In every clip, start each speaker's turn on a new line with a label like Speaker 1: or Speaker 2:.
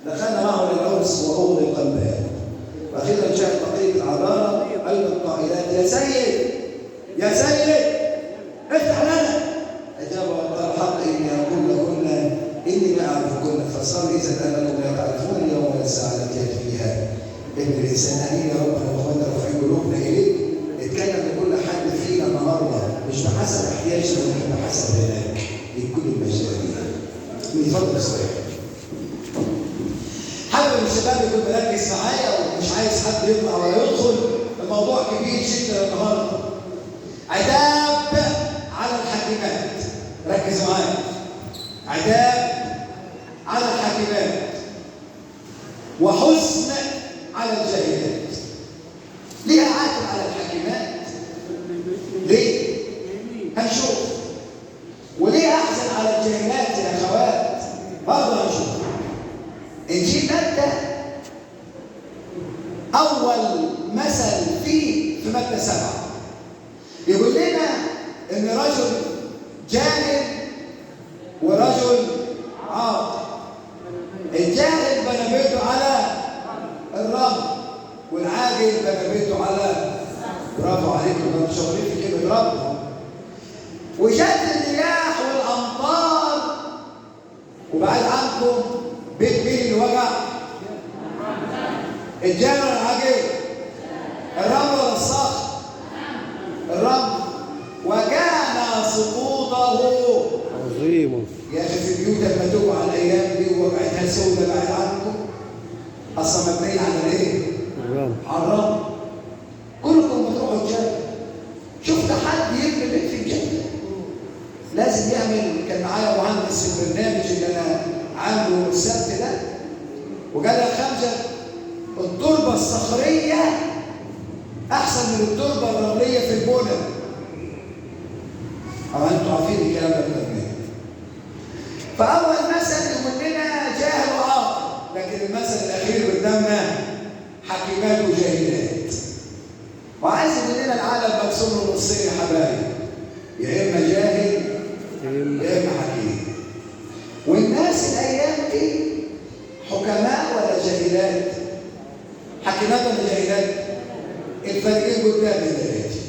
Speaker 1: دخلنا معه للعرس وأغلق الباب. وأخيرا جاءت بقية العذارى أيضا قائلات: يا سيد يا سيد افتح لنا. أجاب وقال: الحق إني أقول لكن إني لا أعرفكن، فصار إذا أنكم لا تعرفون اليوم ولا الساعة التي يأتي فيها ابن الإنسان. أمين يا ربنا وأخوانا رافعين قلوبنا إليك. اتكلم لكل حد فينا النهارده مش بحسب احتياجنا ولكن بحسب هناك لكل المجانين. اتفضل السؤال. حابب الشباب يكون مركز معايا ومش عايز حد يطلع ولا يدخل. الموضوع كبير جدا النهارده. عتاب على الحاكمات. ركز معايا. عتاب على الحاكمات وحزن على الجاهلات. ليه عاتب على الحاكمات؟ ليه؟ هنشوف. وليه احزن على الجاهلات يا اخوات؟ برضه هنشوف. انجيل متى اول مثل فيه في متى 7 يقول لنا ان رجل جاهل ورجل عاقل. الجاهل بنى بيته على الرب والعاجل بنى بيته على، برافو عليكم، انتوا شغالين في كلمه رب. وجت الرياح والامطار وبعد عنكم بيت مين اللي وجع؟ الجاهل ولا العاجل؟ الرب ولا الصخر؟ الرب. وكان سقوطه
Speaker 2: عظيم.
Speaker 1: يا اخي في بيوت لما توقع الايام دي ووقعتها سودة بعد عنكم اصلا مبنيه على ايه؟
Speaker 2: الرب.
Speaker 1: على الرب. كلكم بتروحوا الجنه. شفت حد يبني بيت في الجنه؟ لازم يعمل. كان معايا مهندس في البرنامج اللي انا عامله السبت ده وقال لك خمسه التربه الصخريه احسن من التربه الرمليه في البنى. طبعا انتوا عارفين الكلام ده بالبرنامج. فاول مثل يقول لنا جاهل وعاقل، لكن المثل الاخير قدامنا حكيمات وجاهلات. وعايز يقول لنا العالم مقسوم له نصين يا حبايب، يا اما جاهل يا اما حكيم. والناس الايام دي حكماء ولا جاهلات؟ حكيمات ولا جاهلات؟ الفريقين قدامي دلوقتي.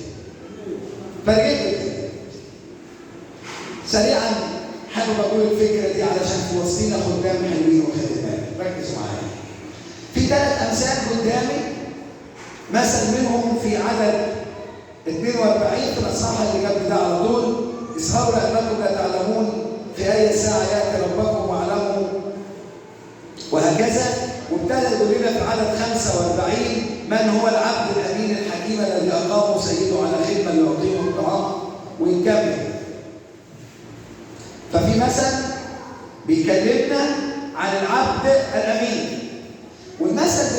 Speaker 1: فريقين قدامي. سريعا حابب اقول الفكره دي علشان في وسطينا خدام حلوين وخدمات. ركزوا معايا. في 3 امثال قدامي. مثل منهم في عدد 42 في الاصحاح اللي قبل ده على طول. اسهروا لانكم لا تعلمون في اي ساعه ياتي ربكم واعلموا. وهكذا. وابتدى يقول لنا في عدد 45 من هو العبد الامين الحكيم الذي اقامه سيده على خدمه ليعطيهم الطعام. ونكمل. ففي مثل بيكلمنا عن العبد الامين. والمثل